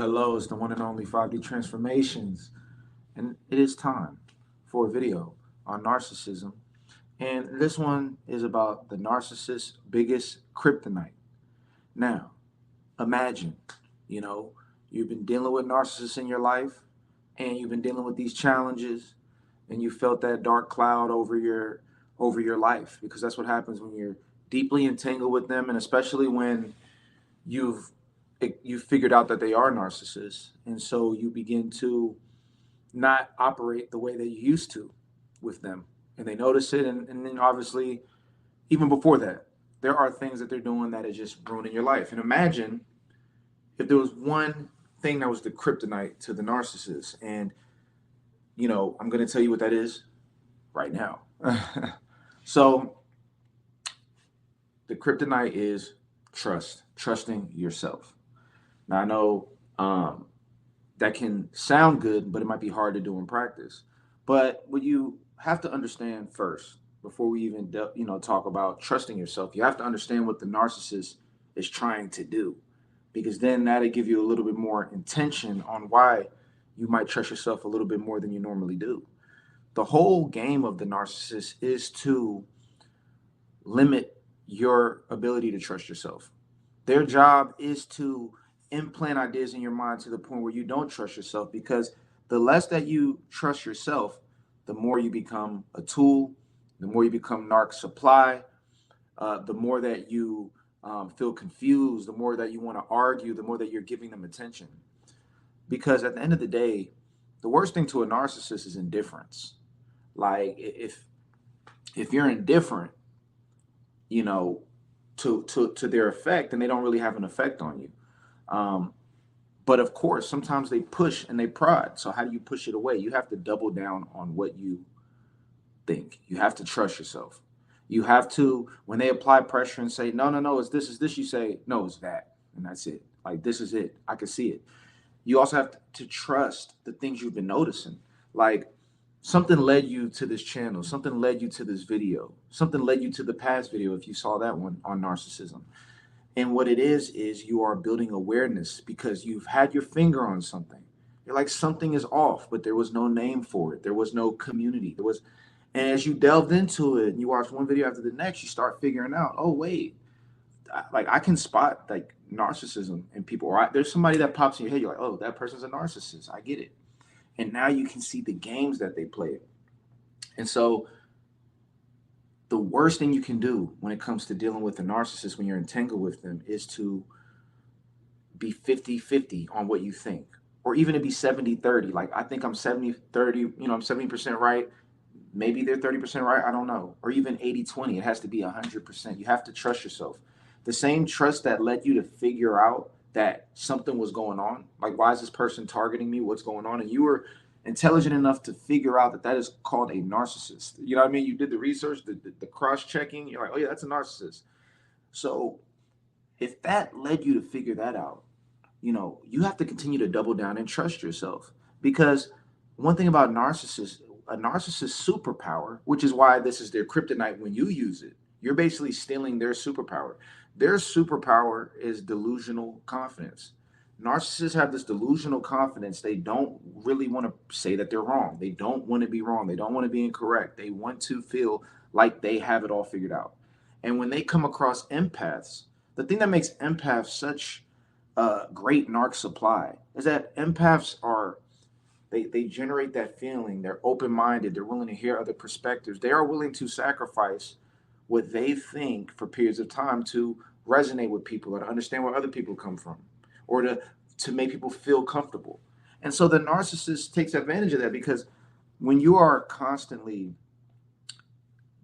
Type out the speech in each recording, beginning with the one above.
Hello, it's the one and only 5D Transformations, and it is time for a video on narcissism. And this one is about the narcissist's biggest kryptonite. Now, imagine, you know, you've been dealing with narcissists in your life, and you've been dealing with these challenges, and you felt that dark cloud over your life, because that's what happens when you're deeply entangled with them, and especially when you've you figured out that they are narcissists, and so you begin to not operate the way that you used to with them, and they notice it, and then obviously even before that, there are things that they're doing that is just ruining your life. And imagine if there was one thing that was the kryptonite to the narcissist, and I'm going to tell you what that is right now. So the kryptonite is trusting yourself. Now I know that can sound good, but it might be hard to do in practice. But what you have to understand first, before we even talk about trusting yourself, you have to understand what the narcissist is trying to do, because then that'll give you a little bit more intention on why you might trust yourself a little bit more than you normally do. The whole game of the narcissist is to limit your ability to trust yourself. Their job is to implant ideas in your mind to the point where you don't trust yourself, because the less that you trust yourself, the more you become a tool, the more you become narc supply, the more that you feel confused, the more that you want to argue, the more that you're giving them attention. Because at the end of the day, the worst thing to a narcissist is indifference. Like if you're indifferent, you know, to their effect, and they don't really have an effect on you. Um, but of course, sometimes they push and they prod. So how do you push it away? You have to double down on what you think. You have to trust yourself. You have to, when they apply pressure and say, no, no, no, it's this, you say, no, it's that. And that's it. Like, this is it. I can see it. You also have to trust the things you've been noticing. Like, something led you to this channel, something led you to this video, something led you to the past video if you saw that one on narcissism. And what it is you are building awareness because you've had your finger on something. You're like, something is off, but there was no name for it. There was no community. And as you delved into it and you watch one video after the next, you start figuring out, oh, wait, like I can spot like narcissism in people. Right? There's somebody that pops in your head. You're like, oh, that person's a narcissist. I get it. And now you can see the games that they play. And so the worst thing you can do when it comes to dealing with a narcissist when you're entangled with them is to be 50-50 on what you think, or even to be 70-30. Like, I think I'm 70-30, I'm 70% right. Maybe they're 30% right. I don't know. Or even 80-20. It has to be 100%. You have to trust yourself. The same trust that led you to figure out that something was going on. Like, why is this person targeting me? What's going on? And you were intelligent enough to figure out that that is called a narcissist. You know what I mean? You did the research, the cross checking. You're like, oh, yeah, that's a narcissist. So if that led you to figure that out, you have to continue to double down and trust yourself. Because one thing about narcissists, a narcissist superpower, which is why this is their kryptonite when you use it, you're basically stealing their superpower. Their superpower is delusional confidence. Narcissists have this delusional confidence. They don't really want to say that they're wrong. They don't want to be wrong. They don't want to be incorrect. They want to feel like they have it all figured out. And when they come across empaths, the thing that makes empaths such a great narc supply is that empaths are they generate that feeling. They're open-minded. They're willing to hear other perspectives. They are willing to sacrifice what they think for periods of time to resonate with people or to understand where other people come from, or to make people feel comfortable. And so the narcissist takes advantage of that, because when you are constantly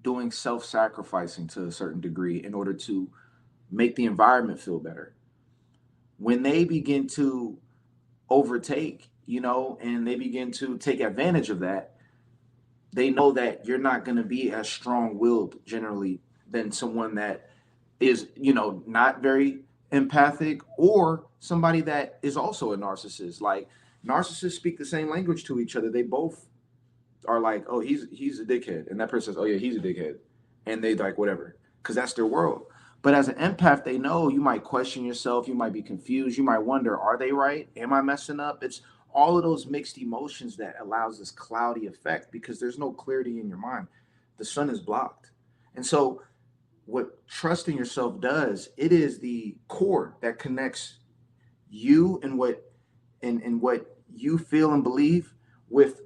doing self-sacrificing to a certain degree in order to make the environment feel better, when they begin to overtake, and they begin to take advantage of that, they know that you're not going to be as strong-willed generally than someone that is, not very empathic, or somebody that is also a narcissist. Like, narcissists speak the same language to each other. They both are like, oh, he's a dickhead, and that person says, oh yeah, he's a dickhead, and they like whatever, because that's their world. But as an empath, they know you might question yourself, you might be confused, you might wonder, are they right? Am I messing up? It's all of those mixed emotions that allows this cloudy effect because there's no clarity in your mind. The sun is blocked. And so what trusting yourself does, it is the cord that connects you and what you feel and believe with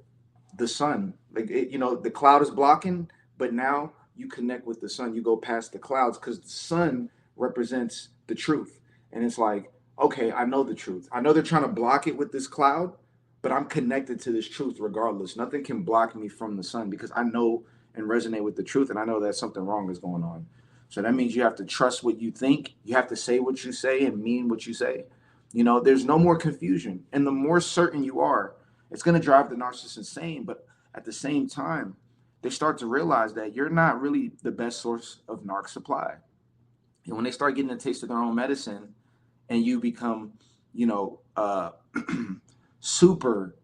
the sun. Like the cloud is blocking, but now you connect with the sun. You go past the clouds because the sun represents the truth. And it's like, okay, I know the truth. I know they're trying to block it with this cloud, but I'm connected to this truth regardless. Nothing can block me from the sun because I know and resonate with the truth, and I know that something wrong is going on. So that means you have to trust what you think. You have to say what you say and mean what you say. There's no more confusion. And the more certain you are, it's going to drive the narcissist insane. But at the same time, they start to realize that you're not really the best source of narc supply. And when they start getting a taste of their own medicine and you become, you know, uh, super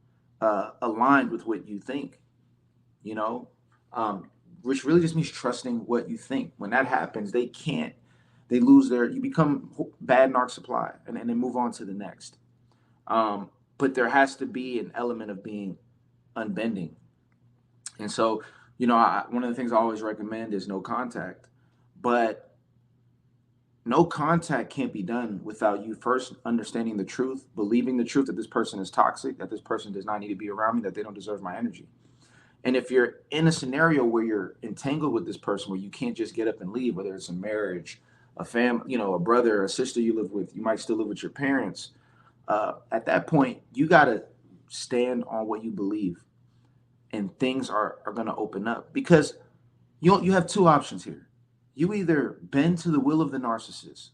aligned with what you think, you know, um, which really just means trusting what you think. When that happens, they lose you become bad narc supply and then move on to the next. But there has to be an element of being unbending. And so, one of the things I always recommend is no contact. But no contact can't be done without you first understanding the truth, believing the truth that this person is toxic, that this person does not need to be around me, that they don't deserve my energy. And if you're in a scenario where you're entangled with this person, where you can't just get up and leave, whether it's a marriage, a family, a brother, a sister you live with, you might still live with your parents. At that point, you got to stand on what you believe, and things are going to open up because you have two options here. You either bend to the will of the narcissist,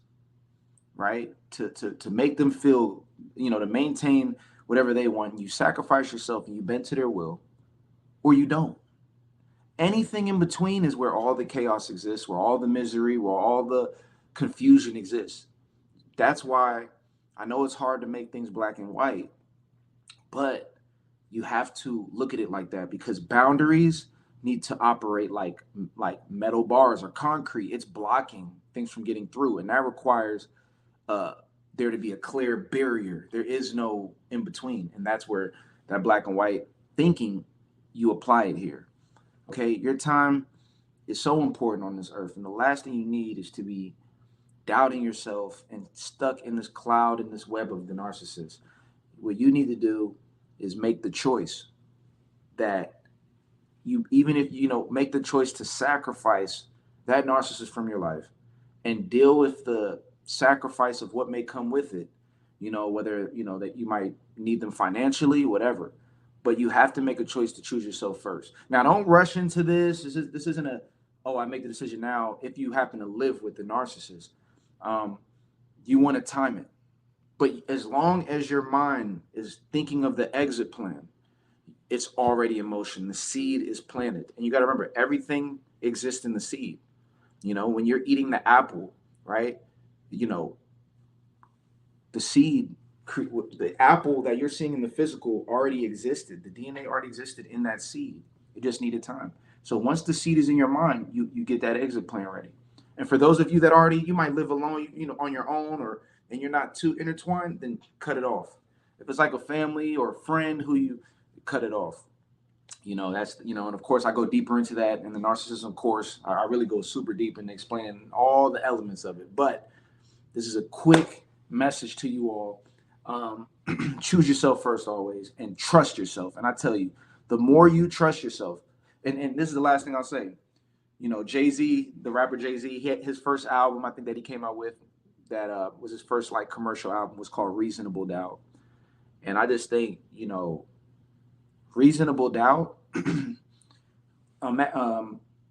right, to make them feel, to maintain whatever they want. You sacrifice yourself and you bend to their will, or you don't. Anything in between is where all the chaos exists, where all the misery, where all the confusion exists. That's why I know it's hard to make things black and white, but you have to look at it like that because boundaries need to operate like metal bars or concrete. It's blocking things from getting through, and that requires uh, there to be a clear barrier. There is no in between, and that's where that black and white thinking, you apply it here. Okay, your time is so important on this earth, and the last thing you need is to be doubting yourself and stuck in this cloud, in this web of the narcissist. What you need to do is make the choice that you, even if make the choice to sacrifice that narcissist from your life and deal with the sacrifice of what may come with it, whether that you might need them financially, whatever. But you have to make a choice to choose yourself first. Now, don't rush into this. This isn't a, oh, I make the decision now. If you happen to live with the narcissist, um, you want to time it. But as long as your mind is thinking of the exit plan, it's already in motion. The seed is planted. And you got to remember, everything exists in the seed. When you're eating the apple, right? You know, the seed, the apple that you're seeing in the physical already existed. The DNA already existed in that seed. It just needed time. So once the seed is in your mind, you get that exit plan ready. And for those of you that already, you might live alone, on your own, or and you're not too intertwined, then cut it off. If it's like a family or a friend who you cut it off, that's and of course I go deeper into that in the narcissism course. I really go super deep in explaining all the elements of it. But this is a quick message to you all. Choose yourself first always and trust yourself. And I tell you, the more you trust yourself, and this is the last thing I'll say. Jay-Z, the rapper Jay-Z, his first album, I think, that he came out with, that was his first like commercial album, was called Reasonable Doubt. And I just think, Reasonable Doubt, the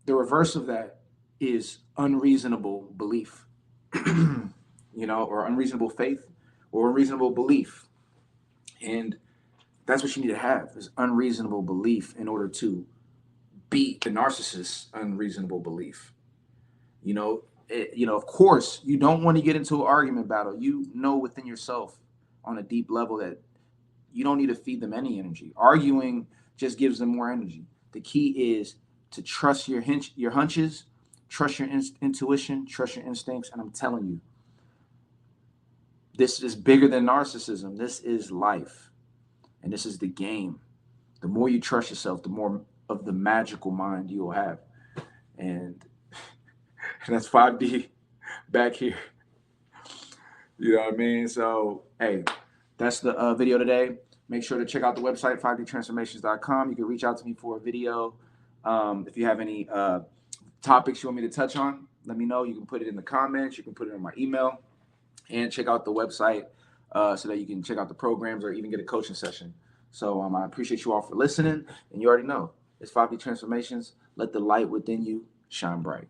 reverse of that is unreasonable belief, or unreasonable faith or unreasonable belief. And that's what you need to have, is unreasonable belief in order to beat the narcissist's unreasonable belief. Of course, you don't want to get into an argument battle. Within yourself on a deep level that you don't need to feed them any energy. Arguing just gives them more energy. The key is to trust your hunches, Trust your intuition, trust your instincts, and I'm telling you, this is bigger than narcissism. This is life, and this is the game. The more you trust yourself, the more of the magical mind you'll have. And that's 5D back here. You know what I mean? So, hey, that's the video today. Make sure to check out the website, 5dtransformations.com. You can reach out to me for a video. If you have any topics you want me to touch on, let me know. You can put it in the comments. You can put it in my email. And check out the website so that you can check out the programs or even get a coaching session. So I appreciate you all for listening. And you already know, it's 5D Transformations. Let the light within you shine bright.